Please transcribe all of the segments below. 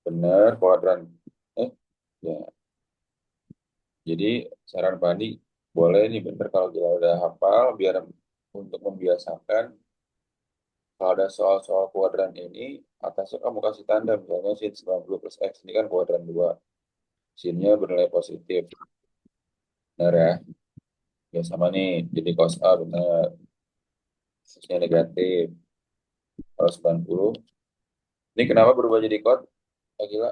Benar, kuadran. Eh, ya. Jadi saran Pandi boleh nih bener kalau kita udah hafal biar untuk membiasakan kalau ada soal-soal kuadran ini atasnya kamu kasih tanda misalnya sin 90 plus X ini kan kuadran 2 sinnya bernilai positif benar ya ya sama nih jadi cos A benar sinnya negatif kalau 90 ini kenapa berubah jadi cot ah, gila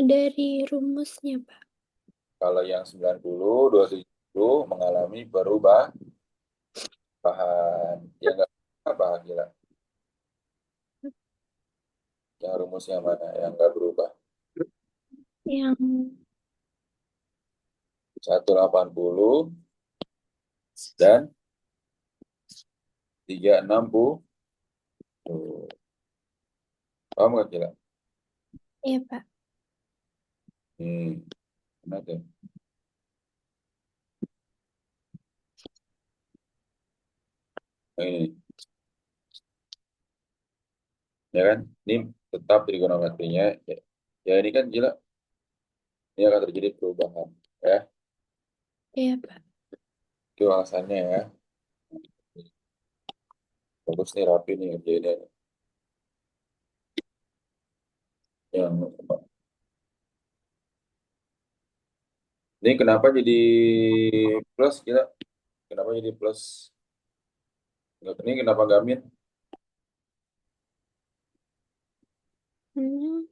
Dari rumusnya, Pak. kalau yang 90 270 mengalami perubahan ya enggak apa gila yang rumusnya mana yang enggak berubah Yang 180 dan 360. Tuh. Paham nggak kira? iya, Pak. Mana tuh? Nah, ini, ya kan? Ini tetap trigonometrinya. Ya, ya ini kan gila. Ini akan terjadi perubahan. Ya, Iya, Pak. itu alasannya ya. Bagus nih, rapi nih ngerjainnya. Yang ini kenapa jadi plus gila? Kenapa jadi plus? Ini kenapa gamin? Hmm.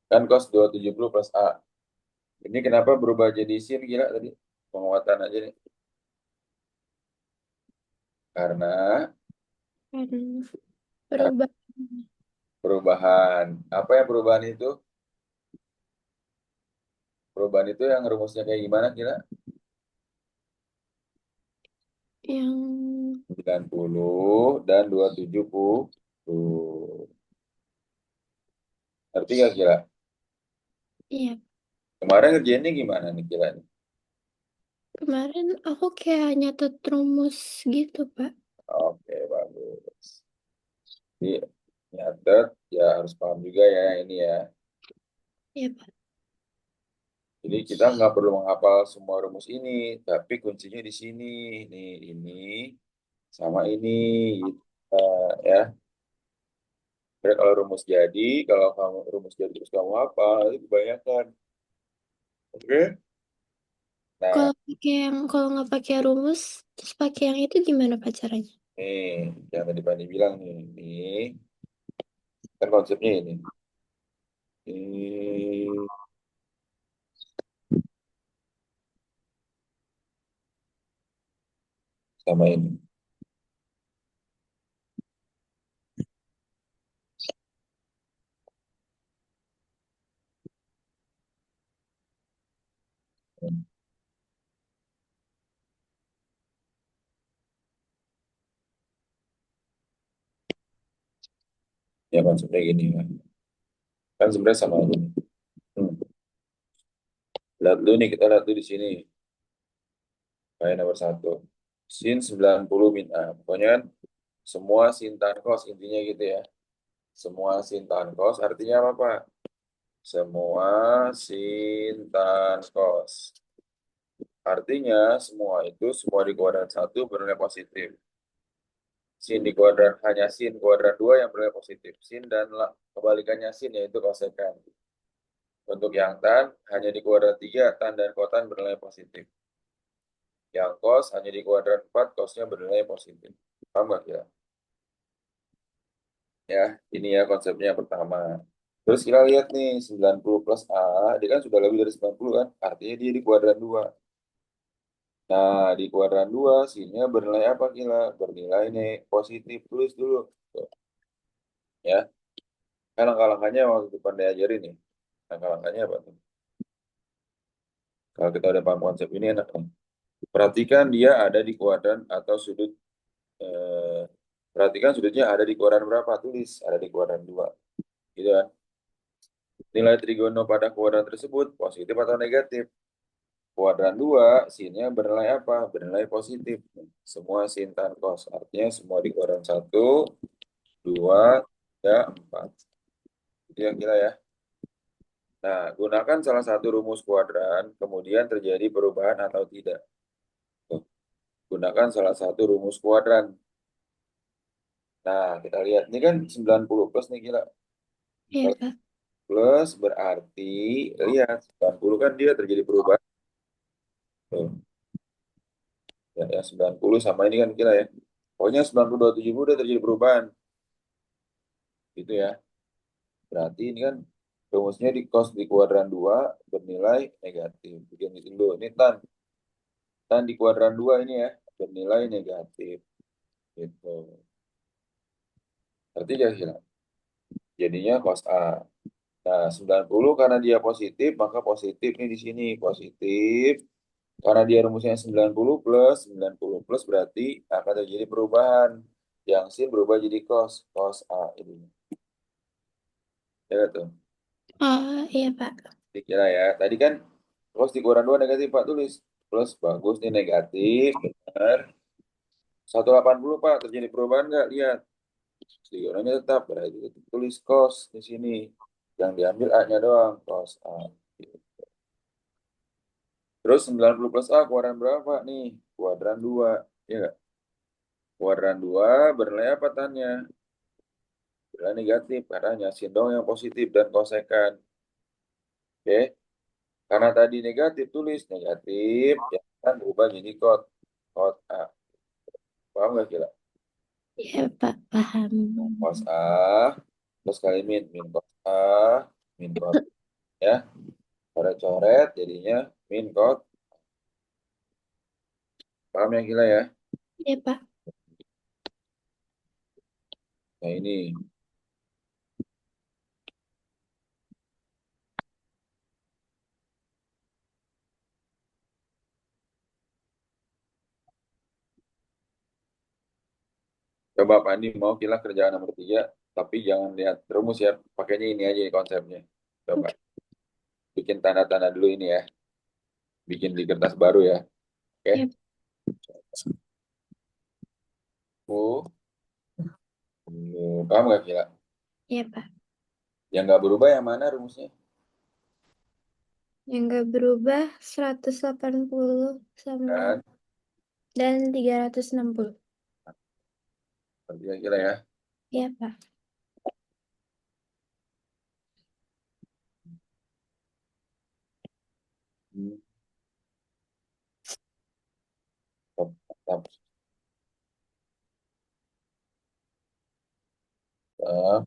Kan cos 270 plus A. Ini kenapa berubah jadi sin gila tadi? Penguatan aja nih. Karena Karena karena perubahan perubahan. Apa yang perubahan itu? Perubahan itu yang rumusnya kayak gimana kira? yang 90 dan 270. Tuh. Ngerti gak kira? iya, Kemarin ngerjainnya gimana nih kira? kemarin aku kayak nyatet rumus gitu, Pak. Oke, bagus. Jadi nyatet, ya harus paham juga ya ini ya. Iya, Pak. Jadi kita nggak perlu menghafal semua rumus ini, tapi kuncinya di sini. Nih, ini sama ini. Gitu. Ya. Jadi kalau rumus jadi, kalau kamu rumus jadi terus kamu hafal, itu kebanyakan. Oke? Nah, Kalau nggak pakai rumus, terus pakai yang itu gimana, Pak, caranya? nih, yang tadi Pani bilang nih, kan konsepnya ini. Ini sama ini. Ya konsepnya gini ya. Kan sebenarnya sama aja nih. Hmm. Lihat dulu nih, kita lihat dulu di sini. Kayak nomor satu. Sin 90 min A. Pokoknya kan semua sin tan cos intinya gitu ya. Semua sin tan cos artinya apa, Pak? Semua sin tan cos. Artinya semua itu semua di kuadran satu bernilai positif. Sin di kuadran hanya sin kuadran 2 yang bernilai positif. Sin dan kebalikannya sin yaitu kosekan. Untuk yang tan hanya di kuadran 3 tan dan kotan bernilai positif. Yang cos hanya di kuadran 4 cosnya bernilai positif. Paham nggak ya? Ya, ini ya konsepnya yang pertama. Terus kita lihat nih 90 plus A, dia kan sudah lebih dari 90 kan? Artinya dia di kuadran 2. Nah, di kuadran 2 sinnya bernilai apa kira? Bernilai nih positif. Tulis dulu. Tuh, ya. Kan langkah-langkahnya waktu depan diajarin nih. Langkah-langkahnya apa tuh? Kalau kita udah paham konsep ini enak nih. Perhatikan dia ada di kuadran atau sudut. Eh, perhatikan sudutnya ada di kuadran berapa? Tulis ada di kuadran 2. Gitu kan? Nilai trigono pada kuadran tersebut positif atau negatif? Kuadran 2, sinnya bernilai apa? Bernilai positif. Semua sin tan cos. Artinya semua di kuadran 1, 2, 3, 4. Itu yang kira ya. Nah, gunakan salah satu rumus kuadran, kemudian terjadi perubahan atau tidak. Tuh, gunakan salah satu rumus kuadran. Nah, kita lihat. Ini kan 90 plus nih kira. Iya, Kalau Pak. plus berarti, lihat, 90 kan dia terjadi perubahan. Tuh, ya, yang 90 sama ini kan kira ya. Pokoknya 92, 70 udah terjadi perubahan. Gitu ya. Berarti ini kan rumusnya di cos di kuadran 2 bernilai negatif. Bikin itu dulu. Ini tan. Tan di kuadran 2 ini ya. Bernilai negatif. Gitu. Berarti ya hilang. Jadinya cos A. Nah, 90 karena dia positif, maka positif nih di sini. Positif. Karena dia rumusnya 90 plus berarti akan terjadi perubahan. Yang sin berubah jadi cos. Cos A ini. Ya tuh. Oh, iya, Pak. Dikira ya. Tadi kan cos di kuadran 2 negatif, Pak, tulis. Plus bagus nih negatif. Benar. 180 Pak, terjadi perubahan nggak? Lihat. Dikurangnya tetap, berarti tetap tulis cos di sini. Yang diambil A-nya doang, cos A. Terus 90 plus A, kuadran berapa nih? Kuadran 2. Ya nggak? Kuadran 2 bernilai apa tanya? Bernilai negatif, karena sin dong yang positif dan kosekan. Oke? Karena tadi negatif, tulis negatif, ya kan berubah jadi kot. Kot A. Paham nggak kira? Iya, Pak. Paham. Cos A, terus kali min. Min cos A, min cos. Ya, coret-coret jadinya min cos. Paham yang gila ya? Iya, Pak. Nah ini, coba Pak Andi mau kila kerjaan nomor 3, tapi jangan lihat rumus ya, pakainya ini aja konsepnya. Coba, bikin tanda-tanda dulu ini ya, bikin di kertas baru ya, oke? Iya, Paham nggak kila? iya, Pak. Yang nggak berubah yang mana rumusnya? Yang nggak berubah 180 sama Kan? dan 360. Kira-kira ya. Iya, Pak. Hmm, Tetap, tetap, tetap.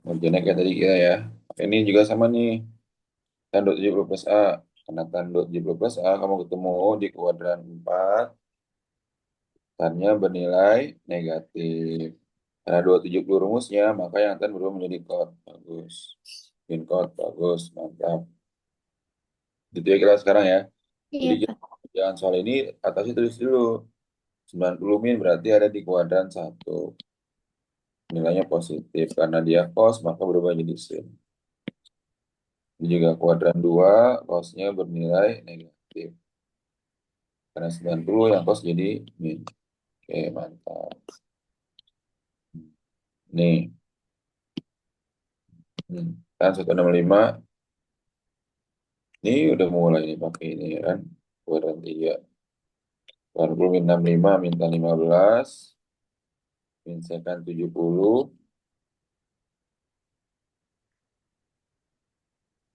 Ngerjainnya kayak tadi kira ya. Ini juga sama nih, tanduk 70 plus A. Karena tanduk 70 plus A, kamu ketemu di kuadran 4, tannya bernilai negatif. Karena 270 rumusnya, maka yang tan berubah menjadi kot. Bagus. Min kot, bagus. Mantap. Gitu ya kira sekarang ya. Jadi Iya, kita, Pak. jangan soal ini, atasnya tulis dulu. 90 min berarti ada di kuadran 1. Nilainya positif. Karena dia cos, maka berubah jadi sin. Ini juga kuadran 2, cosnya bernilai negatif. Karena 90 yang cos jadi min. Oke, mantap. Nih, kan 165. Ini udah mulai nih pakai ini ya kan. Kuadran 3. 80 min 65, minta 15. Min sekan 70.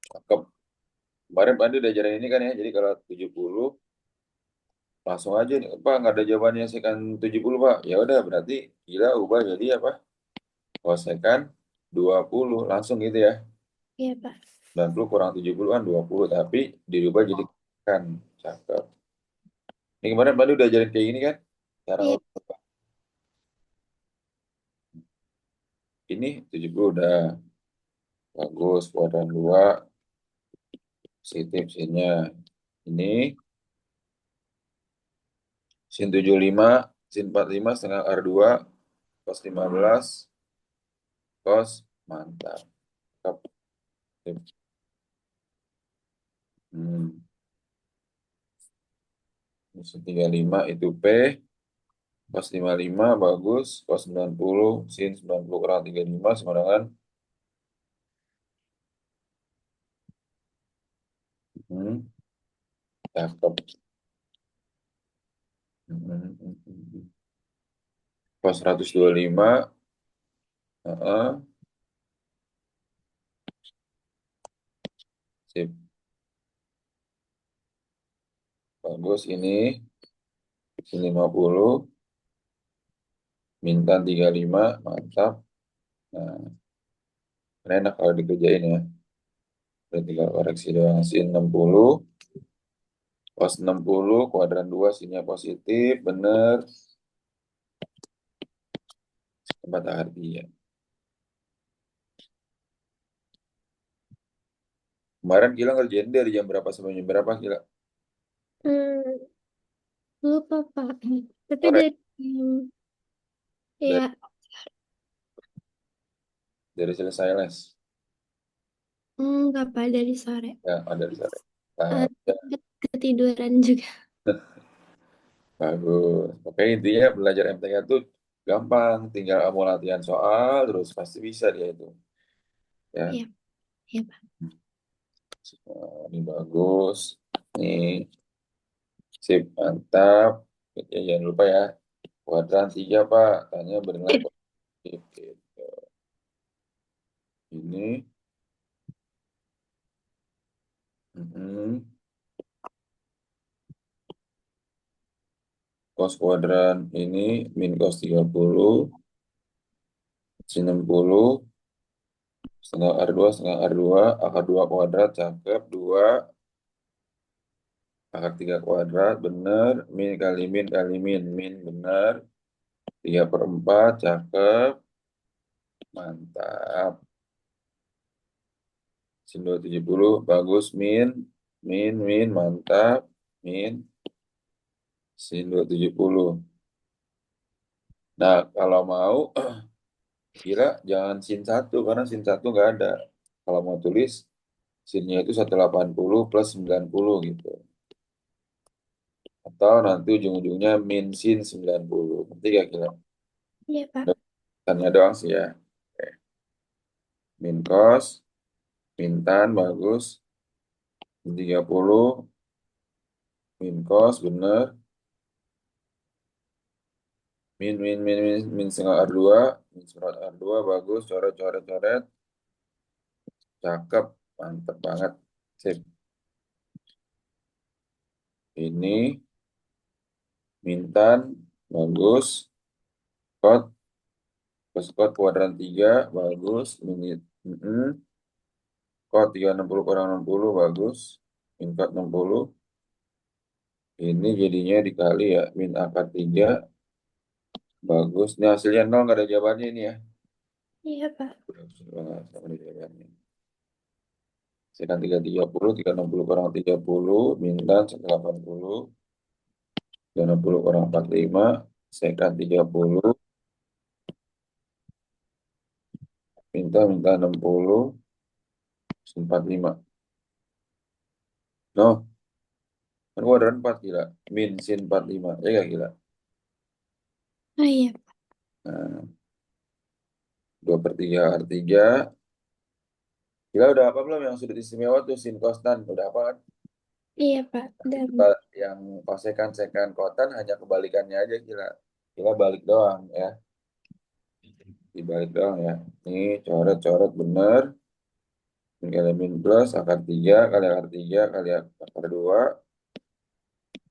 Cakep. Kemarin Pak Andi udah ajarin ini kan ya. Jadi kalau 70, langsung aja nih. Pak, nggak ada jawabannya sekan 70, Pak. Ya udah, berarti gila ubah jadi apa? Kosekan 20. Langsung gitu ya. Iya, Pak. 90 kurang 70 kan 20. Tapi dirubah jadi kan. Cakep. Ini kemarin Pak Andi udah ajarin kayak gini kan. Cara Iya, ngubah. Ini 70 udah. Bagus. Kuadran 2. Positif sinnya. Ini sin 75, sin 45 setengah R2, cos 15, cos, mantap. Cakep. Hmm. Sin 35 itu P. Cos 55 bagus. Cos 90. Sin 90 kurang 35 sama dengan. Hmm. Cakep. Hmm. Cos 125. Heeh. Sip. Bagus ini. Sin 50. Minta 35. Mantap. Nah, enak kalau dikerjain ya. Berarti tinggal koreksi doang. Sin 60. Cos 60. Kuadran 2. Sinnya positif. Bener. Tempat arti ya. Kemarin Gila ngerjain dari jam berapa sampai jam berapa Gila? Hmm, lupa Pak. Tapi Sore. dari Dari, ya, dari selesai les. enggak Pak, dari sore. Ya, ada di sore. Nah, Eh, ya, Ketiduran juga. bagus. Oke, intinya belajar MTK itu gampang. Tinggal kamu latihan soal, terus pasti bisa dia itu. Ya, Iya, iya Pak. ini bagus. Nih, sip, mantap. Ya, jangan lupa ya. Kuadran 3, Pak. Tanya bernilai positif. Gitu. Ini, mm, cos kuadran ini min cos 30, sin 60, setengah R2, setengah R2, akar 2 kuadrat, cakep, 2, akar 3 kuadrat, bener, min, bener, 3/4, cakep, mantap, sin 270, bagus, mantap, min, sin 270. Nah, kalau mau, kira jangan sin 1, karena sin 1 nggak ada. Kalau mau tulis, sinnya itu 180 plus 90 gitu. Atau nanti ujung-ujungnya min sin 90. Nanti gak kira. Iya Pak. Tanya doang sih ya. Oke. Min cos, min tan, bagus. Min 30, min cos, bener. Min setengah R2. Min setengah R2, bagus. Coret, coret, coret. Cakep. Mantep banget. Sip. Ini, min tan, bagus. Cot, plus cot kuadran 3, bagus. Minit. Cot 360 kurang 60, bagus. Min cot 60. Ini jadinya dikali ya, min akar 3, bagus. Ini hasilnya 0, nggak ada jawabannya ini ya. Iya Pak. Udah, sudah nggak ada jawabannya. Sekan 330, 360 kurang 30, min dan 180, 360 kurang 45, sekan 30, minta 60, 45. No, kan gua ada 4 gila. Min sin 45, ya gak gila. Oh iya, Nah, 2/3 R3. Gila udah apa belum yang sudut istimewa tuh sin kostan? Udah apa kan? iya Pak. Nanti Dan kita yang kosekan sekan kotan hanya kebalikannya aja gila. Gila balik doang ya. Dibalik doang ya. Ini coret-coret bener. Kali min plus akar 3 kali akar 3 kali akar 2.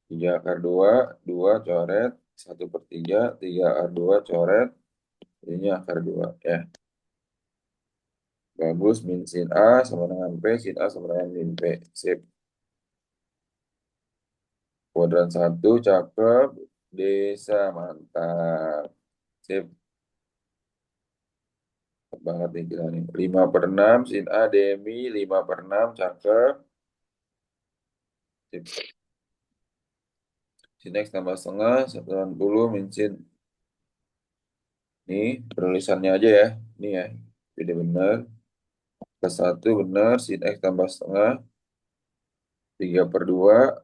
3 akar 2. 2 coret. 1/3. 3 akar 2 coret. Ini akar 2 ya. Bagus. Min sin A sama dengan P. Sin A sama dengan min P. Sip. Kuadran 1 cakep. Desa mantap. Sip. Cakep banget nih gila nih. 5/6 sin A demi 5/6 cakep. Sip. Sin X tambah setengah 180 min sin. Ini penulisannya aja ya. Ini ya. Beda benar. Plus 1 benar. Sin X tambah setengah. 3/2.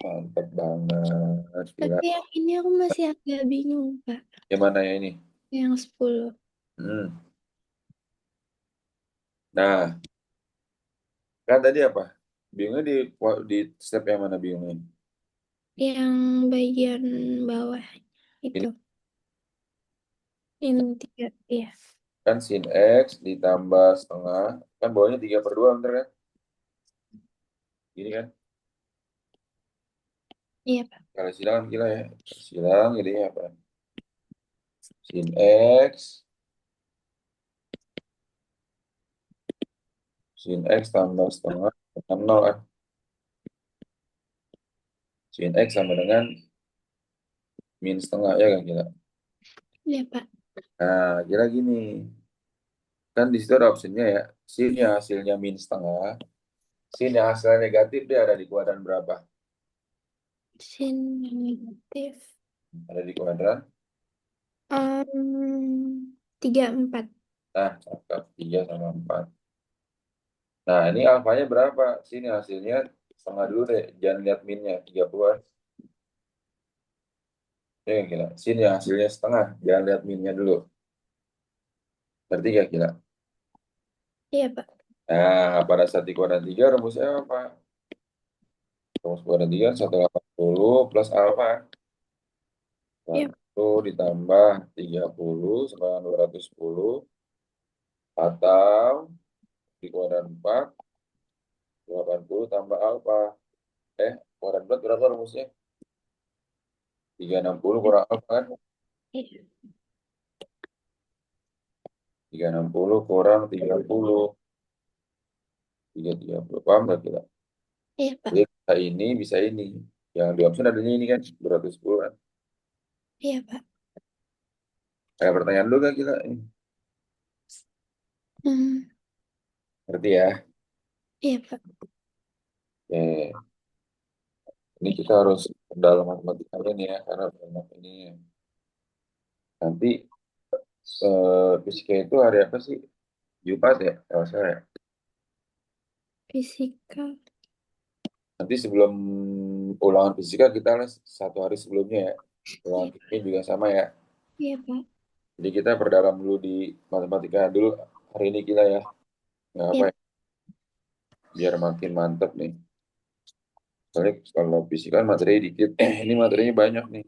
Mantap banget. Gila. Tapi yang ini aku masih agak bingung, Pak. Yang mana ya ini? Yang 10. Hmm. Nah, kan tadi apa? Bingungnya di step yang mana bingungnya? Yang bagian bawah Ini itu. Ini 3. Iya. kan sin X ditambah setengah. Kan bawahnya 3/2 bener kan? Gini kan? Iya, Pak. Kalau silang kan gila ya. Silang jadinya apa? Sin X. Sin X tambah setengah. Dengan 0 kan? Sin X sama dengan min setengah ya kan gila. Iya, Pak. Nah, kira gini. Kan di situ ada opsinya ya. Sin yang hasilnya min setengah. Sin yang hasilnya negatif dia ada di kuadran berapa? Sin yang negatif. Ada di kuadran. 34. Nah, cakep. 3 sama 4. Nah, ini alfanya berapa? Sini hasilnya setengah dulu deh. Jangan lihat minnya, 30-an. Ya, gila. Sini hasilnya setengah. Jangan lihat minnya dulu. Berarti gak gila? Iya, Pak. Nah, pada saat di kuadran 3, rumusnya apa? Rumus kuadran 3, 180 plus alfa. Iya, 1 ditambah 30 sama dengan 210. Atau di kuadran 4, 80 tambah alfa. Kuadran 4 berapa rumusnya? 360 kurang alfa kan? iya. 360 kurang 30. 330. Paham nggak kita? Iya, Pak. Jadi bisa ini, bisa ini. Yang di option adanya ini kan, 210 kan. Iya, Pak. Ada pertanyaan dulu gak kita? Ini. Hmm, Ngerti ya? iya, Pak. Oke. Ini kita harus dalam matematikanya nih ya, karena banyak ini. Nanti fisika itu hari apa sih? Jumat ya, kalau saya. Ya. Fisika. Nanti sebelum ulangan fisika kita les 1 hari sebelumnya ya. Ulangan Iya, kimia juga sama ya. iya, Pak. Jadi kita perdalam dulu di matematika dulu hari ini kita ya. Nggak apa Iya. ya, biar makin mantep nih. Soalnya kalau fisika kan materi dikit, ini materinya banyak nih.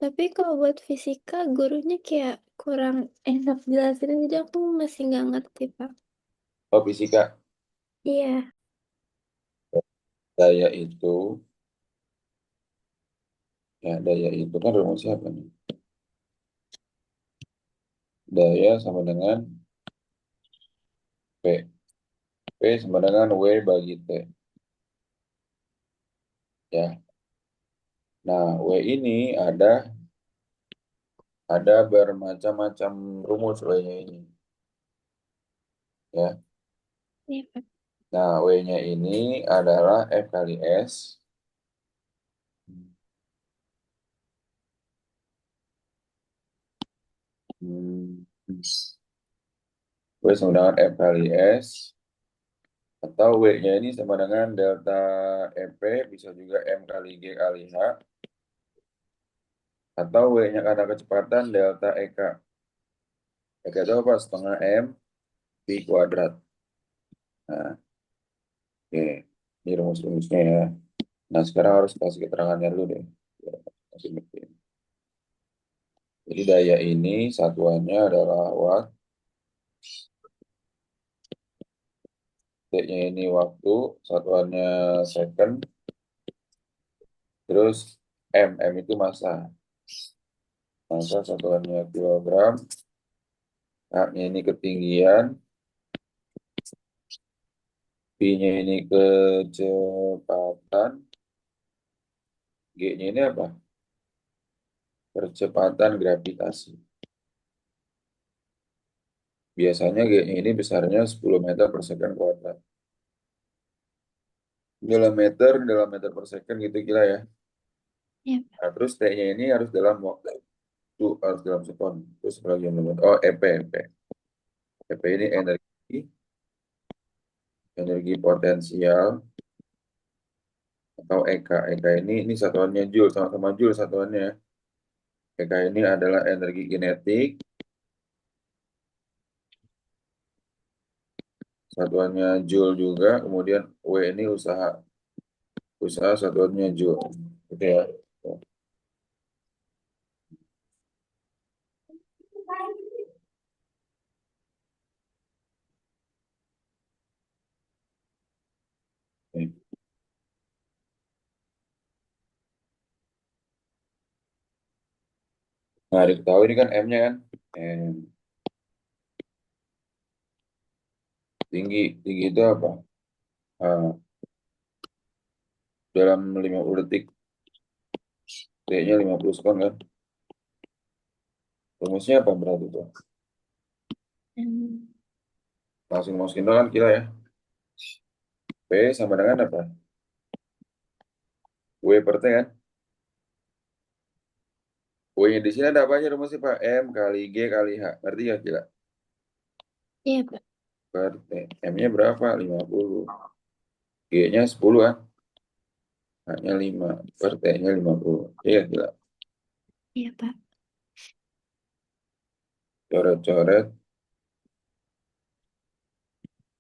Tapi kalau buat fisika, gurunya kayak kurang enak jelasin. Jadi aku masih nggak ngerti, Pak. Oh, fisika, Iya. daya itu, ya daya itu kan rumusnya apa nih? Daya sama dengan P. P sama dengan W bagi T. Ya. Nah, W ini ada bermacam-macam rumus W-nya ini. Ya. Iya, Pak. Nah, W-nya ini adalah F kali S. Hmm. W sama dengan F kali S. Atau W-nya ini sama dengan delta EP, bisa juga M kali G kali H. Atau W-nya karena kecepatan delta EK. EK itu apa? Setengah M V kuadrat. Nah, oke. Ini rumus-rumusnya ya. Nah, sekarang harus kasih keterangannya dulu deh. Biar masih ngerti. Jadi daya ini satuannya adalah watt. D-nya ini waktu, satuannya second. Terus M itu massa. Massa satuannya kilogram. H-nya ini ketinggian. V-nya ini kecepatan. G-nya ini apa? Percepatan gravitasi. Biasanya G-nya ini besarnya 10 meter per second kuadrat. Dalam meter per second gitu kira ya. Iya, Pak. Nah, terus T-nya ini harus dalam waktu, harus dalam sekon. Terus bagian nomor. Oh, EP. EP ini energi energi potensial atau EK. EK ini satuannya Joule, sama-sama Joule satuannya. EK ini adalah energi kinetik, satuannya Joule juga, kemudian W ini usaha. Usaha satuannya Joule. Oke ya. Oke. Nah, diketahui ini kan M-nya kan. M. Tinggi. Tinggi itu apa? Ah, dalam 50 detik. T-nya 50 sekon kan. Rumusnya apa berarti itu? Hmm. Langsung masukin doang kan kira ya. P sama dengan apa? W per T kan. W-nya di sini ada apa aja rumusnya Pak? M kali G kali H. Ngerti ya kira? Iya, Pak. Per T. M-nya berapa? 50. G-nya 10 kan. H-nya 5. Per T-nya 50. Iya kira. Iya, Pak. Coret-coret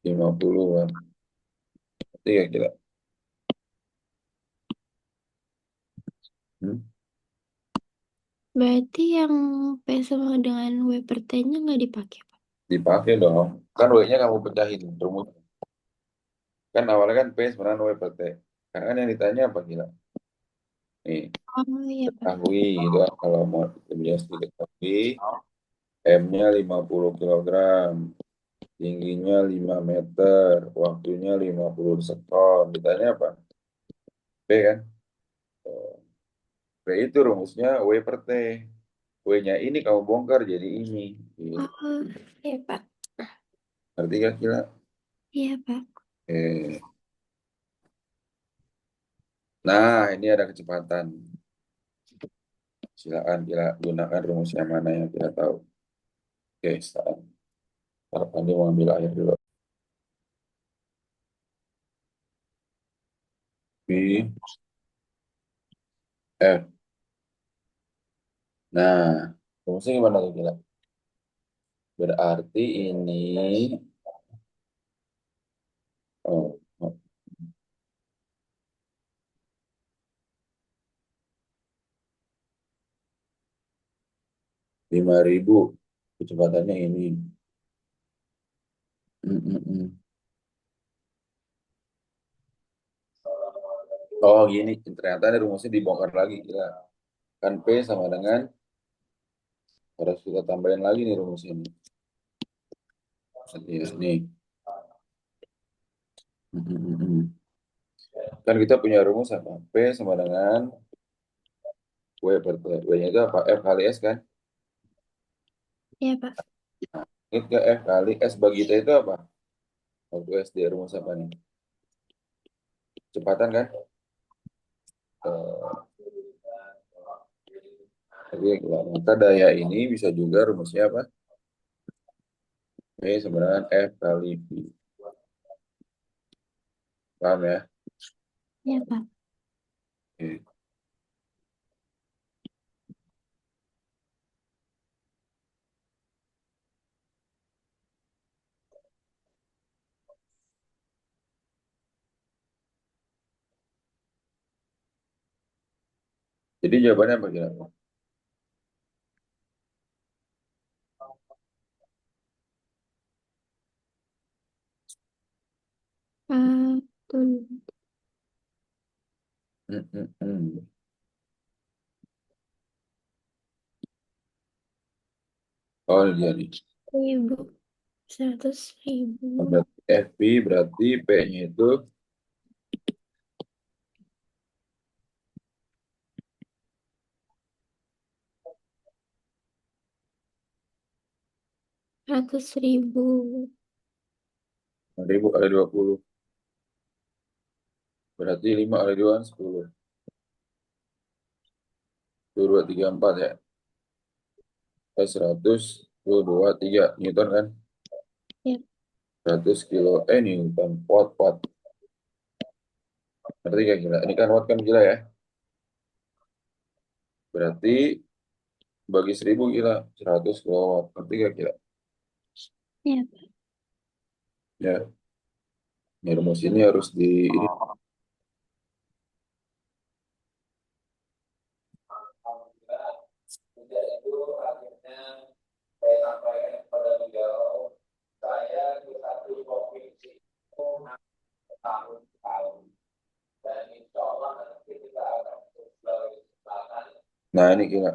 50 kan. Ngerti ya kira? Hmm? Berarti yang P sama dengan W per T-nya nggak dipakai, Pak? Dipakai dong. Kan W-nya kamu pecahin. Rumus. Kan awalnya kan P sebenarnya W per T. Karena kan yang ditanya apa gila? Nih, Oh, iya, Pak. ketahui gitu kan. Kalau mau lebih jelas diketahui, M-nya 50 kilogram, tingginya 5 meter, waktunya 50 sekon. Ditanya apa? P kan? P itu rumusnya W per T. W-nya ini kamu bongkar jadi ini. Gitu. Oh, iya, Pak. Ngerti gak kira? Iya, Pak. Nah, ini ada kecepatan. Silakan kira gunakan rumus yang mana yang kita tahu. Oke, sekarang. Harapan dia mau ambil air dulu. B, F. Nah, rumusnya gimana tuh kira? Berarti ini oh, 5.000 kecepatannya ini. Mm, mm, mm. Oh gini, ternyata ada rumusnya dibongkar lagi gila. Kan P sama dengan harus kita tambahin lagi nih rumusnya ini. Iya, nih. Mm, mm, mm, mm. Kan kita punya rumus apa? P sama dengan W per T. W-nya itu apa? F kali S kan? Iya, Pak. Ingat ke F kali S bagi T itu apa? Waktu SD rumus apa nih? Kecepatan kan? Eh, Jadi ya, maka daya ini bisa juga rumusnya apa? P sama dengan F kali V. Paham ya? Iya, Pak. Oke. Jadi jawabannya apa kira-kira? Tuh, Hmm, hmm, hmm. Oh, ini dia nih. 1.000. Berarti FP berarti P-nya itu 100.000. 1.000 kali 20. Berarti 5 kali 2 kan 10. 2, 3, 4 ya. 100, 2, 2, 3 Newton kan. Ya, 100 kilo, Newton, watt. Berarti kayak gila. Ini kan watt kan gila ya. Berarti bagi 1000 gila, 100 kilowatt. Berarti kayak gila. Iya. Ya, ini rumus ini harus ini. Nah, ini gila.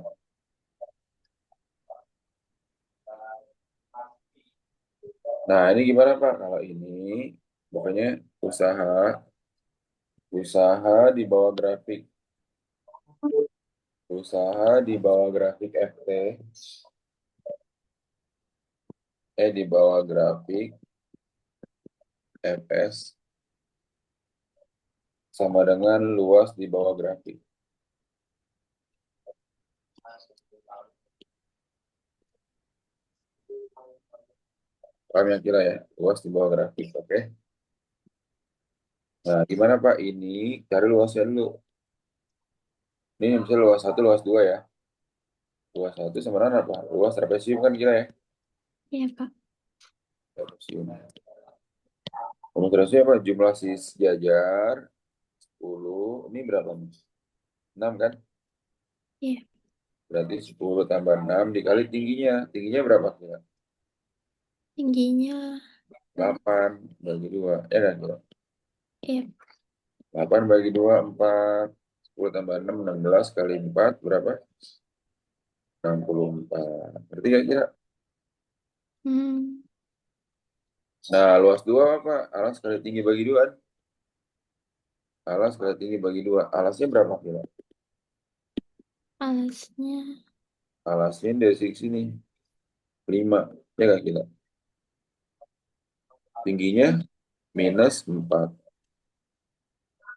Nah, ini gimana Pak? Kalau ini, pokoknya usaha, usaha di bawah grafik, usaha di bawah grafik FT, di bawah grafik FS sama dengan luas di bawah grafik. Paham yang kira ya? Luas di bawah grafik, oke? Nah, gimana Pak? Ini cari luasnya dulu. Ini misalnya luas satu, luas dua ya. Luas satu sama dengan apa? Luas trapesium kan kira ya? Iya, Pak. Trapesium. Pemuterasnya apa? Jumlah sejajar 10. Ini berapa nih? 6 kan? Iya. Berarti 10 tambah 6 dikali tingginya. Tingginya berapa kira? Tingginya 8 bagi 2. Ya kan? Kira? iya, 8 bagi 2, 4. 10 tambah 6, 16 kali 4 berapa? 64. Berarti kira-kira. hmm, Nah, luas 2 apa? Alas kali tinggi bagi 2. Alas kali tinggi bagi 2. Alasnya berapa kira? alasnya Alasnya dari sini 5. Ya kan kira? Tingginya minus 4.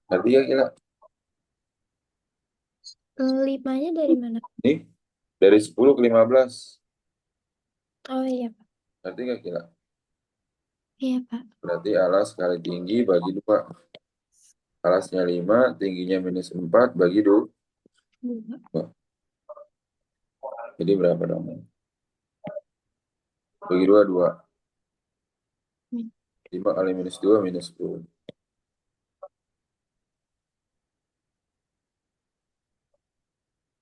Berarti ya kira. limanya dari mana? Ini dari 10 ke 15. Oh iya, Pak. Berarti nggak kira? Iya, Pak. Berarti alas kali tinggi bagi 2. Alasnya 5, tingginya minus 4 bagi 2. Dua. Jadi berapa dong? Bagi 2, 2. Hmm. 5 kali minus 2, minus 10.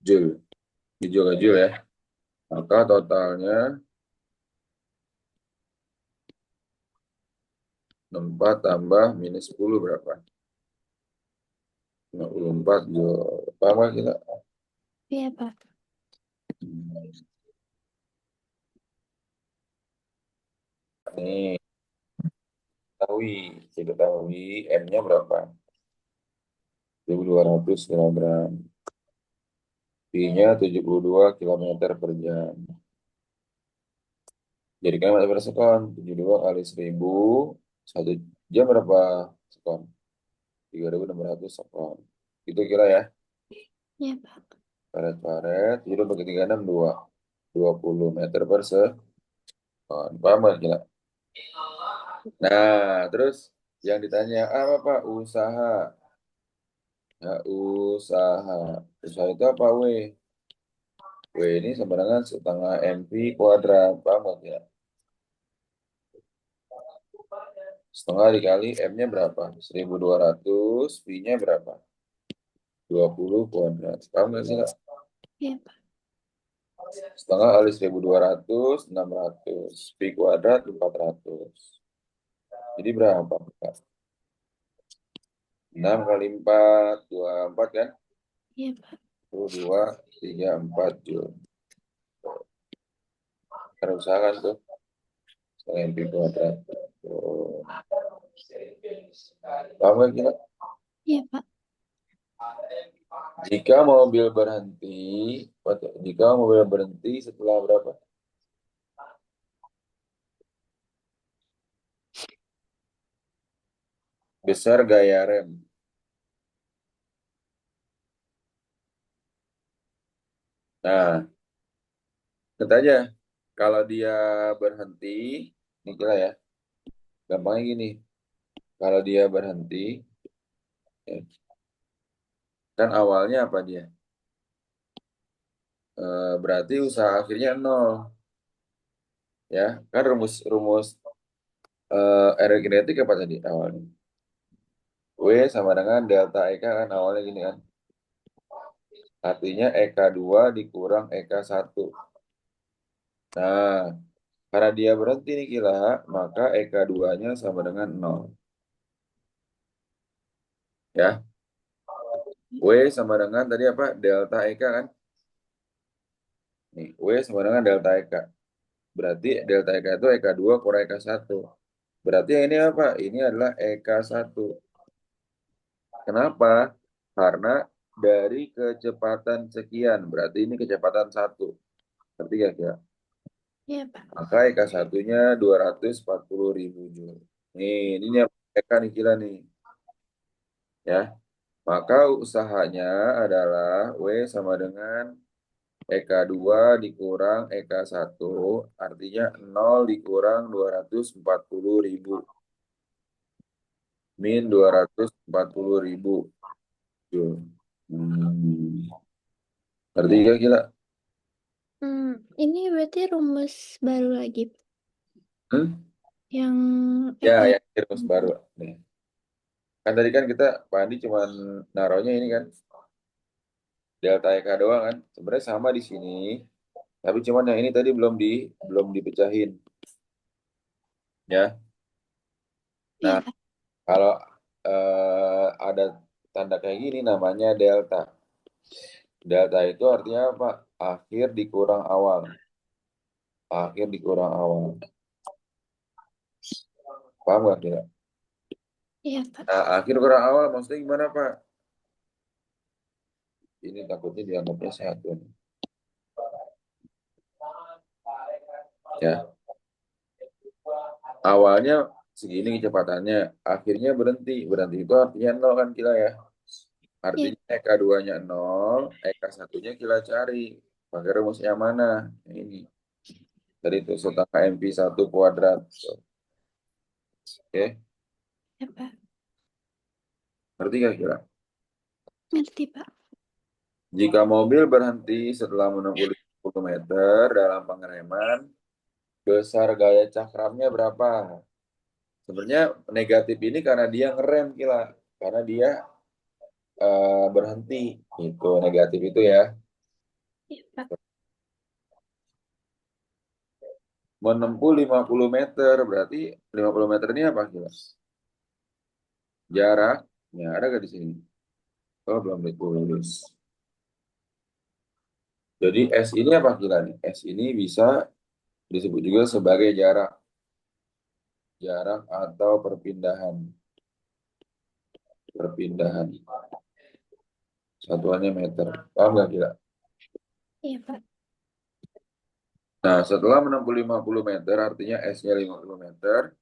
Joule. Di joule joule ya. Maka totalnya 4 tambah minus 10 berapa? 54 joule. Paham nggak kita? Iya, Pak. Nih, ketahui. Diketahui M-nya berapa? 1.200 kilogram. P-nya 72 kilometer per jam. Jadi kan meter per sekon. 72 kali 1000. 1 jam berapa sekon? 3.600 sekon. Itu kira ya. Iya, Pak. Paret-paret. Jadi bagi 36, 2. 20 meter per sekon. Paham nggak kira? Nah, terus yang ditanya apa Pak? Usaha. Ya, usaha. Usaha itu apa, W? W ini sama dengan setengah MP kuadrat. Paham nggak kira? Setengah dikali M-nya berapa? 1.200. P-nya berapa? 20 kuadrat. Paham nggak sih, Kak? Iya, Pak. Setengah kali 1.200, 600. Pi kuadrat 400. Jadi berapa, Kak? 6 kali 4, 24 kan? Iya, Pak. 2, 3, 4 Joule. Karena usahakan tuh. Setengah Pi kuadrat. Oh. Paham nggak kira? Iya, Pak. Jika mobil berhenti, jika mobil berhenti setelah berapa? Besar gaya rem. Nah, lihat aja. Kalau dia berhenti, ini kira ya. Gampangnya gini, kalau dia berhenti, ya, kan awalnya apa dia? Berarti usaha akhirnya nol, ya. Kan rumus rumus aerokinetik apa tadi awalnya? W sama dengan delta EK kan awalnya gini kan. Artinya EK2 dikurang EK1. Nah, karena dia berhenti nih gila, maka EK2-nya sama dengan nol. Ya, W sama dengan tadi apa? Delta EK kan? Nih, W sama dengan delta EK. Berarti delta EK itu EK2 kurang EK1. Berarti yang ini apa? Ini adalah EK1. Kenapa? Karena dari kecepatan sekian, berarti ini kecepatan satu. Ngerti gak kira? Iya, Pak. Maka EK1-nya 240.000 Joule. Ini yang EK nih gila nih. Ya, maka usahanya adalah W sama dengan EK2 dikurang EK1, artinya 0 dikurang 240.000. Min 240.000 Joule. Hmm. Ngerti gak gila? Hmm, ini berarti rumus baru lagi, Pak. Hmm? Yang Ya, Eka. yang ini rumus baru. Nih. Kan tadi kan kita, Pak Andi cuman naruhnya ini kan, delta EK doang kan. Sebenarnya sama di sini, tapi cuman yang ini tadi belum dipecahin. Ya. Iya, Nah, Pak. kalau ada tanda kayak gini namanya delta. Delta itu artinya apa? Akhir dikurang awal. Akhir dikurang awal. Paham nggak kira? Iya, Pak. Nah, akhir kurang awal maksudnya gimana Pak? Ini takutnya dianggapnya sehat tuh. Ya, awalnya segini kecepatannya, akhirnya berhenti. Berhenti itu artinya nol kan kila ya. Iya, Artinya EK2-nya nol, EK1-nya kila cari. Pakai rumus yang mana? Yang ini. Tadi itu setengah MP1 kuadrat. Oke, iya, Pak. ngerti gak kira? Ngerti, Pak. Jika mobil berhenti setelah menempuh 50 meter dalam pengereman, besar gaya cakramnya berapa? Sebenarnya negatif ini karena dia ngerem gila, karena dia berhenti. Itu negatif itu ya. Iya, Pak. Menempuh 50 meter berarti 50 meter ini apa gila? Jaraknya ada gak di sini? Oh, belum ditulis. Jadi S ini apa gila nih? S ini bisa disebut juga sebagai jarak, jarak atau perpindahan, perpindahan. Satuannya meter. Paham nggak kira? Iya, Pak. Nah, setelah menempuh 50 meter, artinya S-nya 50 meter,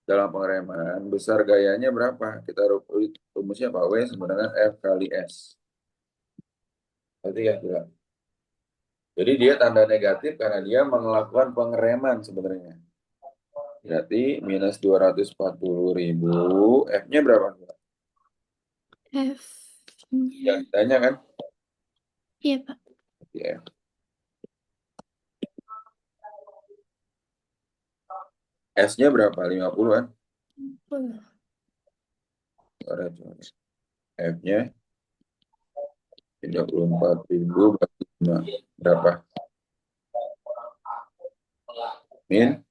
dalam pengereman, besar gayanya berapa? Kita rumusnya apa? W sama dengan F kali S. Berarti ya kira. Jadi dia tanda negatif karena dia melakukan pengereman sebenarnya. Berarti minus 240.000. F-nya berapa? Yang F-nya. ditanya kan? Iya, Pak. Berarti F. S-nya berapa? 50 kan? 10. Coret. F-nya 34.000 berarti 5. Berapa? Min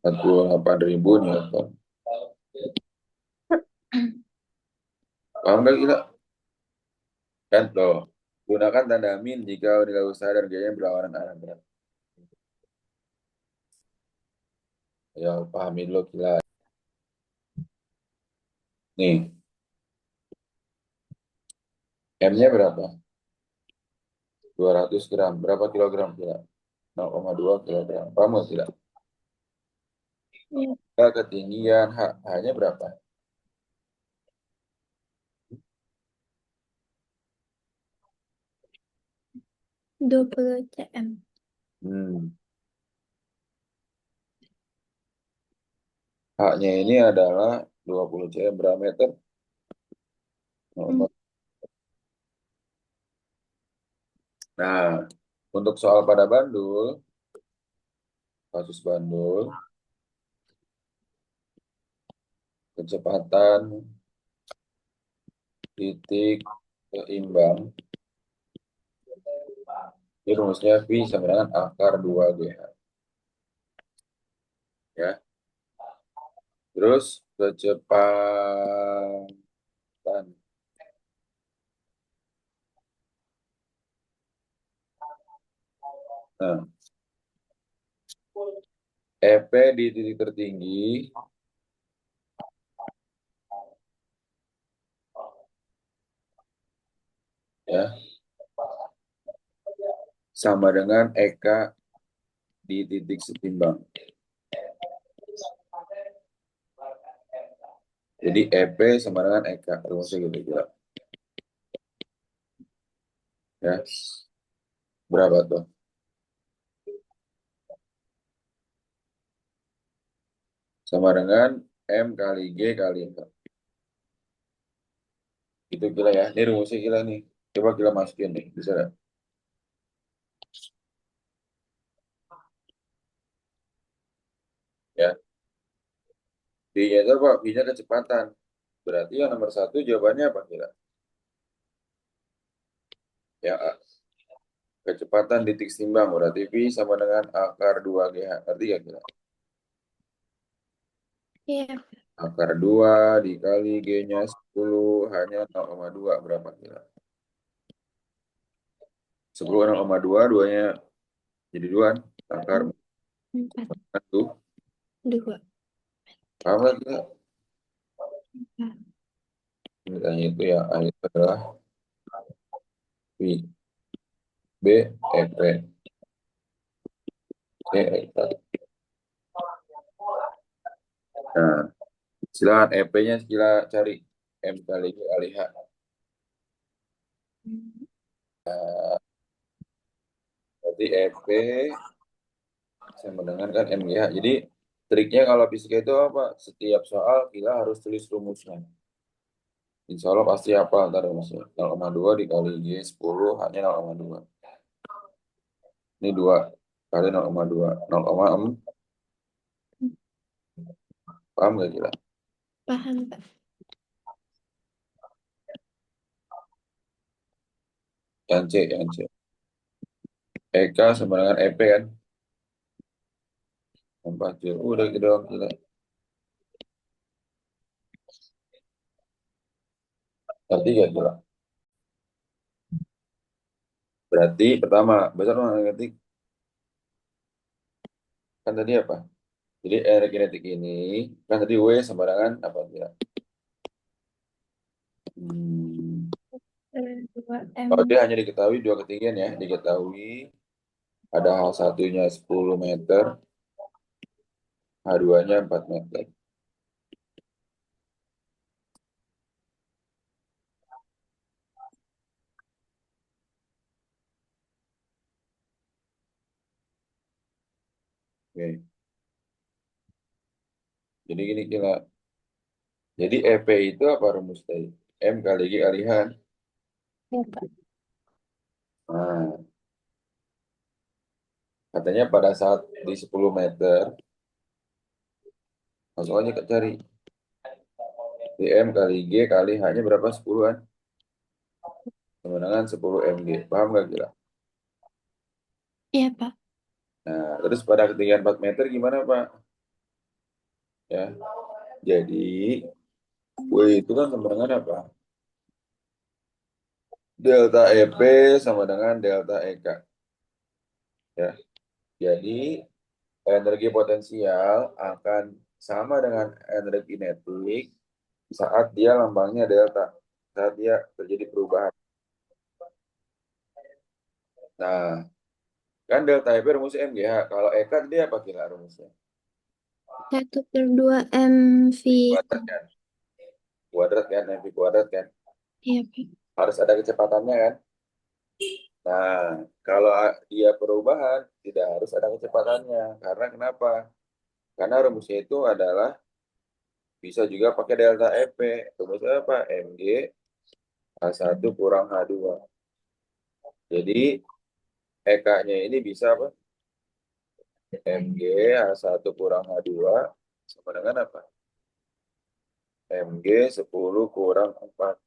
48.000 Newton. Paham gak kita? Kan tuh. Gunakan tanda min jika nilai usaha dan biayanya berlawanan arah. Berat. Ya, pahamin lo gila. Nih, M-nya berapa? 200 gram. Berapa kilogram kira? 0,2 kilogram. Paham gak tidak? Iya. Ketinggian H. H-nya berapa? 20 cm. Hmm. H-nya ini adalah 20 cm berapa meter? Hmm. Nah, untuk soal pada bandul, kasus bandul, kecepatan titik seimbang, ini rumusnya V sama dengan akar 2GH. Ya. Terus kecepatan. Nah, EP di titik tertinggi ya sama dengan EK di titik setimbang. Jadi EP sama dengan EK, rumusnya gitu kira. Ya, berapa tuh? Sama dengan M kali G kali H. Itu gila ya. Ini rumusnya gila nih. Coba kita masukin nih, bisa nggak? Ya, V-nya itu apa? V-nya kecepatan. Berarti yang nomor satu jawabannya apa kira? Ya, A. Kecepatan di titik setimbang. Berarti V sama dengan akar 2GH. Ngerti ya kira? Iya. Akar 2 dikali G-nya 10 hanya 0,2. Berapa kira? 10 0,2, 2-nya jadi 2. Akar 4, 1. 2. Paham nggak kira? Nilainya itu ya A itu adalah V. B, EP. C, EK. Nah, silakan EP-nya kita cari. M kali G kali H. Nah, berarti EP sama dengan kan MGH. Jadi triknya kalau fisika itu apa? Setiap soal kita harus tulis rumusnya. Insya Allah pasti apa ntar rumusnya. 0,2 dikali G 10 hanya 0,2. Ini 2 kali 0,2. 0,4. Paham gak kira? Paham, Pak. Yang C, yang C. EK sama dengan EP kan? 4 J. Udah gitu doang gila. Ngerti gak kira? Berarti pertama, besar mana ngerti? Kan tadi apa? Jadi energi kinetik ini, kan tadi W sama dengan apa kira? Hmm. 2 Kalau M. dia hanya diketahui dua ketinggian ya, diketahui ada H1-nya 10 meter, H2-nya 4 meter. Oke. Jadi gini kira. Jadi EP itu apa rumus tadi? M kali G kali H. Ya, Pak. Nah, katanya pada saat di 10 meter, langsung aja kita cari. Di M kali G kali H-nya berapa? 10 kan? Sama dengan 10 mg. Paham nggak kira? Iya, Pak. Nah, terus pada ketinggian 4 meter gimana Pak? Ya, jadi W itu kan sama dengan apa? Delta EP sama dengan delta EK. Ya, jadi energi potensial akan sama dengan energi kinetik saat dia lambangnya delta, saat dia terjadi perubahan. Nah, kan delta EP rumusnya MGH. Kalau EK dia apa kira rumusnya? 1/2 MV. Kuadrat kan? Kuadrat kan, MV kuadrat kan? Iya, Pak. Harus ada kecepatannya kan? Nah, kalau dia perubahan, tidak harus ada kecepatannya. Karena kenapa? Karena rumusnya itu adalah Bisa juga pakai delta EP. Rumusnya apa? MG H1 kurang H2. Jadi EK-nya ini bisa apa? MG H1 kurang H2 sama dengan apa? MG 10 kurang 4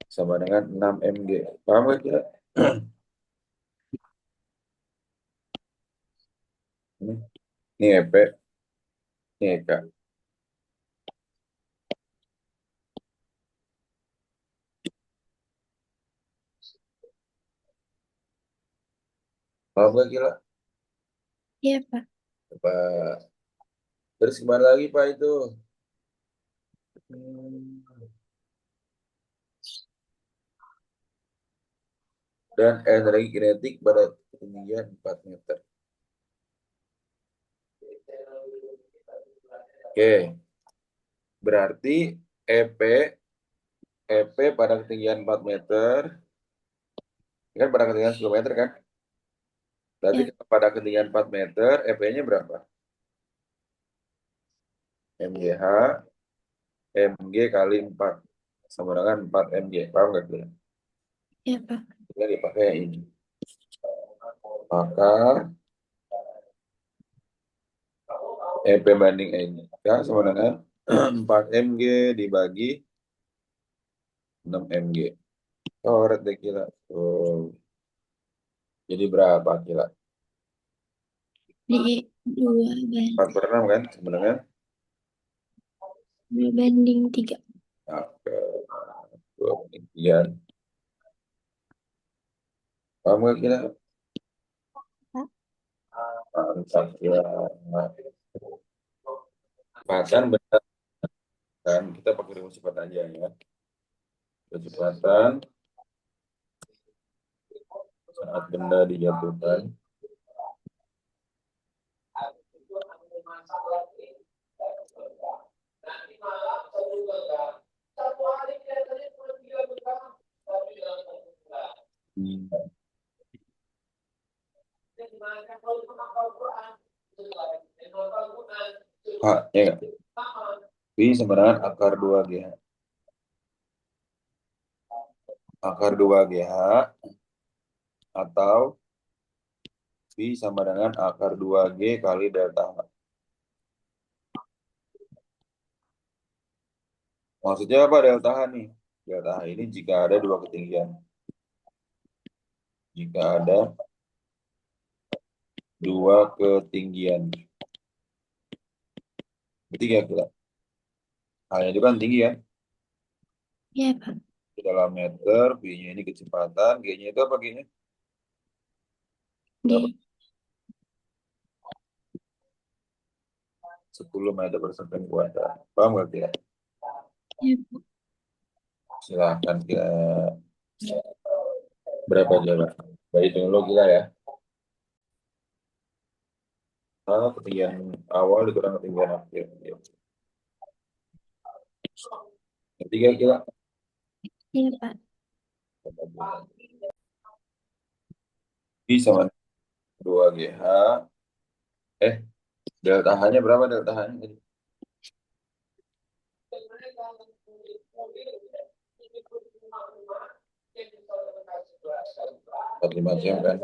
sama dengan 6 MG. Paham gak kira? Ini EP, ini EK. Paham gak kira? Iya, Pak. Coba. Terus gimana lagi Pak itu? Hmm. Dan energi kinetik pada ketinggian 4 meter. Oke, berarti EP, EP pada ketinggian 4 meter, ini kan pada ketinggian 10 meter kan? Berarti Ya, pada ketinggian 4 meter, EP-nya berapa? MGH, MG kali 4 sama dengan 4 MG. Paham nggak kalian? ya, Pak. Kita dipakai yang ini. Maka EP banding MGH sama dengan 4 MG dibagi 6 MG. Coret deh kira. Oh, jadi berapa kira? Di 4 per 6 kan? Sama dengan 2 banding 3. nah, ke 2 ketinggian. Paham nggak kira? Pak. Mantap ya. Kecepatan benar kan? Kita pakai rumus cepat aja ya. Kecepatan saat benda dijatuhkan hmm. H ya nggak? V sama dengan akar 2GH. Akar 2GH atau V sama dengan akar 2G kali delta H. Maksudnya apa delta H nih? Delta H ini jika ada dua ketinggian. Jika ada dua ketinggian. Berarti kira-kira H-nya itu kan tinggi ya. Iya, Pak. Di dalam meter, V-nya ini kecepatan, G-nya itu apa G-nya? Berapa? Di 10 meter per second kuadrat. Paham nggak kira? ya, Pak. Silahkan kira berapa jawaban. Baik, dulu gila ya. Ketinggian awal dikurang ketinggian akhir. Ketiga kira. Iya, Pak. V sama 2GH. Eh, delta H-nya berapa delta H-nya? 45 jam kan?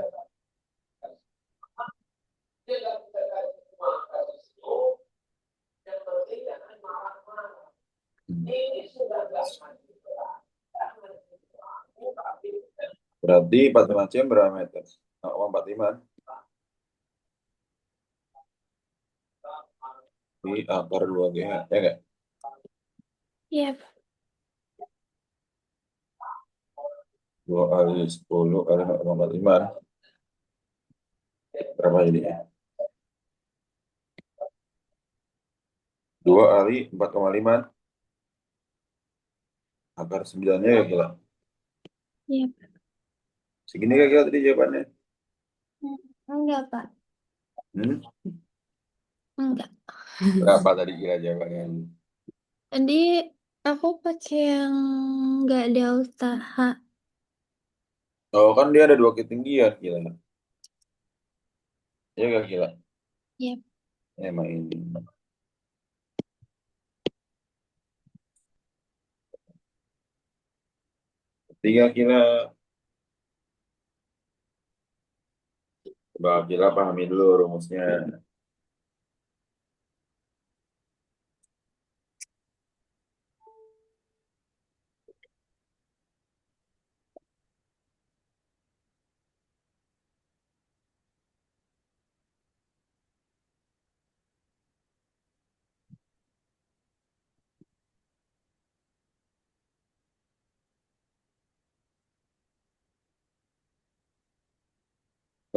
Berarti 45 jam berapa meter? 0,45 di akar 2GH. Ya nggak? Iya, Pak. 2 kali 10 kali 0,45. Berapa jadinya? 2 kali 4,5. Akar 9-nya ya gila. Iya, Pak. Segini kan kira tadi jawabannya. Enggak, Pak. Hmm? Enggak. Berapa tadi kira jawabannya? Tadi aku pakai yang enggak delta H. Oh kan dia ada dua ketinggian gila. Ya gak gila. Iya. Emang ini. 3 kila. Coba kila pahami dulu rumusnya.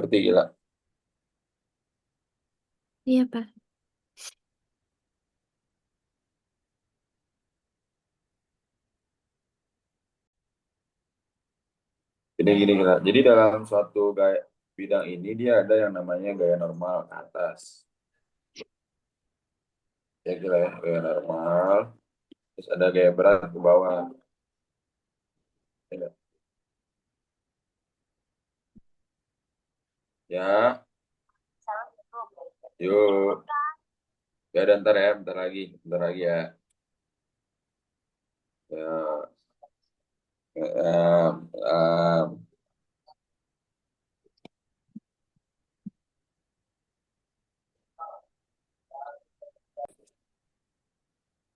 Ngerti kila? Iya, Pak. Jadi gini kila. Jadi dalam suatu gaya bidang ini dia ada yang namanya gaya normal ke atas. Ya kila ya, gaya normal. Terus ada gaya berat ke bawah. Ya, ya, yuk. Ya, dan ntar ya, bentar lagi ya. Ya, ya,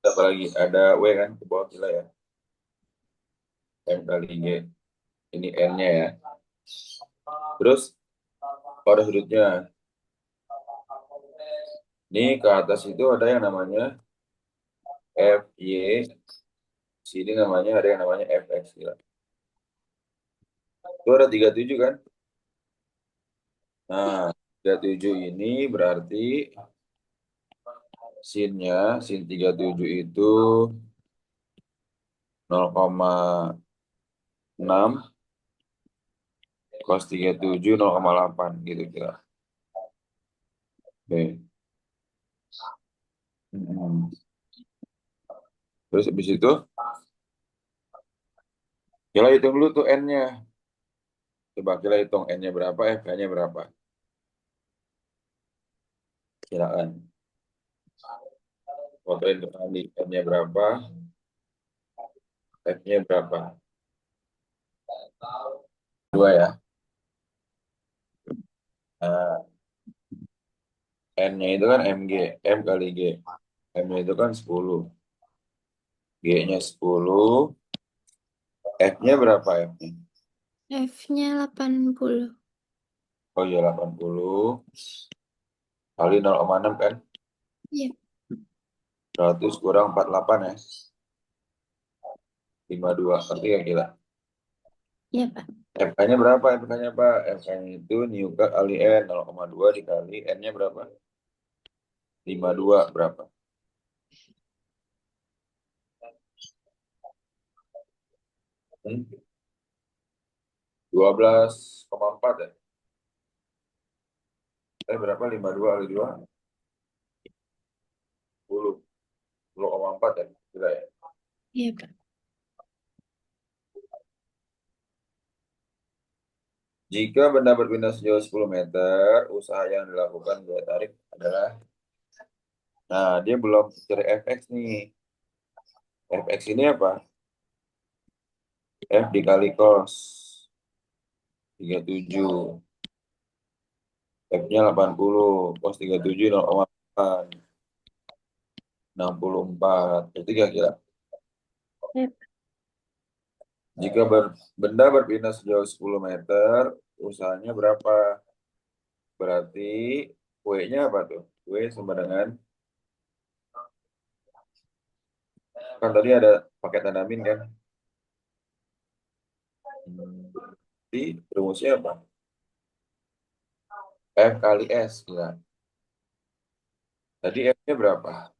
apa lagi? Ada W kan ke bawah kila ya. M kali G. Ini N-nya ya. Terus pada sudutnya. Ini ke atas itu ada yang namanya FY. Sini namanya ada yang namanya FX. Gila. Itu ada 37 kan? Nah, 37 ini berarti sin 37 itu 0,6, cos 37 0,8 gitu kira. Oke. Hmm. Terus habis itu kita hitung dulu tuh N-nya. Coba kita hitung N-nya berapa, F-nya berapa. Silakan. Fotoin kembali N-nya berapa, F-nya berapa. Dua ya. Nah, N-nya itu kan MG, M kali G. M-nya itu kan 10. G-nya 10. F-nya berapa F-nya? F-nya 80. Oh iya 80 kali 0,6 kan? Iya. 100 kurang 48 ya. 52. Ngerti ya gila? Iya, Pak. FK-nya berapa? FK-nya Pak? FK-nya itu Newcut kali N 0,2 dikali N-nya berapa? 52 berapa? Hmm? 12,4 ya? Berapa? 52 kali 2? 10. 10,4 ya? Gila ya? Iya, Pak. Jika benda berpindah sejauh 10 meter, usaha yang dilakukan daya tarik adalah, nah dia belum cari FX nih. FX ini apa? F dikali cos 37. F-nya 80. Cos 37 0,8. 64. Itu kira-kira. Iya, Pak. Jika benda berpindah sejauh 10 meter, usahanya berapa? Berarti W-nya apa tuh? W sama dengan, kan tadi ada pakai tanda min kan? Jadi rumusnya apa? F kali S. Gila. Tadi F-nya berapa?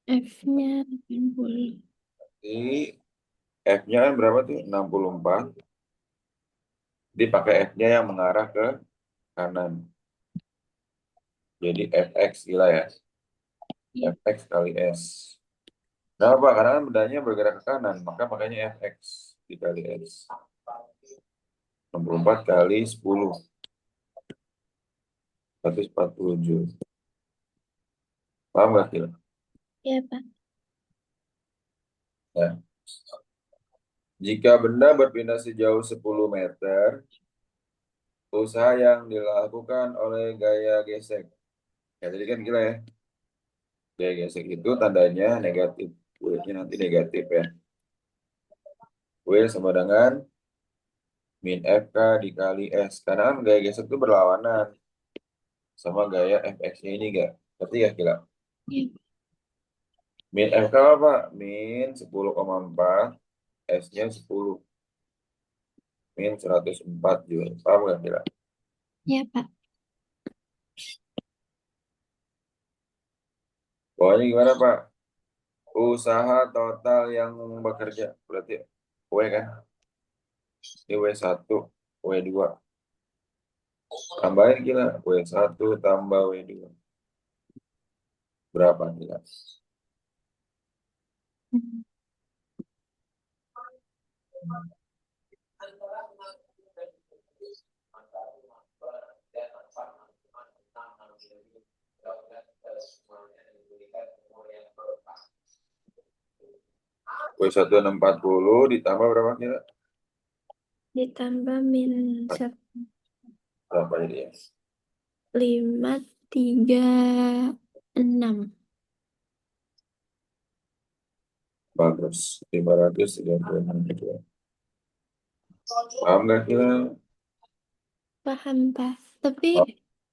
F-nya 80. Jadi F-nya kan berapa tuh? 64. Jadi pakai F-nya yang mengarah ke kanan. Jadi Fx gila ya. Iya. Fx kali S. Kenapa? Karena kan bendanya bergerak ke kanan, maka makanya Fx dikali S. 64 kali 10. 147. Paham nggak, Kil? Iya, Pak. Ya. Jika benda berpindah sejauh 10 meter, usaha yang dilakukan oleh gaya gesek. Ya, tadi kan gila ya. Gaya gesek itu tandanya negatif. W-nya nanti negatif ya. W sama dengan min FK dikali S. Karena kan gaya gesek itu berlawanan sama gaya Fx-nya ini gak? Ngerti gak kira? Iya. Min FK apa? Min 10,4, S-nya 10. Min 104 juga. Paham gak kira? Iya, Pak. Pokoknya gimana Pak? Usaha total yang bekerja. Berarti W kan? Ini W1, W2. Tambahin gila. W1 tambah W2. Berapa gila? Hmm. W1 640 ditambah berapa kira? Ditambah min Berapa jadi ya? 536. Bagus. 536 gitu ya. Paham gak kira? Paham, Pak. Tapi Oh,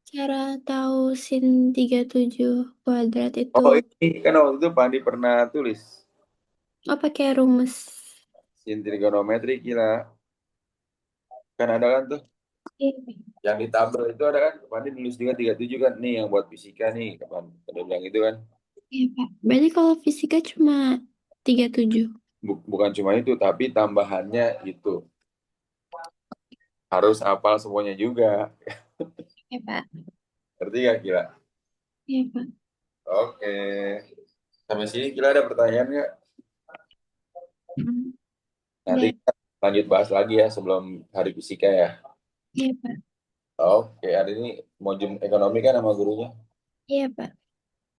cara tahu sin 37 kuadrat itu oh, ini kan waktu itu Pandi pernah tulis. oh pakai rumus. Sin trigonometri kira. Kan ada kan tuh. Iya, Yang di tabel itu ada kan. Pandi nulis juga 37 kan. Nih yang buat fisika nih. Kapan? Ada bilang itu kan. iya, Pak. Berarti kalau fisika cuma 37. Bukan cuma itu. Tapi tambahannya itu. Harus hafal semuanya juga. Iya, Pak. Ngerti gak kira? Iya, Pak. Oke. Sampai sini kira ada pertanyaan nggak? Hmm. Nanti Udah. kita lanjut bahas lagi ya sebelum hari fisika ya. Iya, Pak. Oke, hari ini mau jam ekonomi kan sama gurunya. Iya, Pak.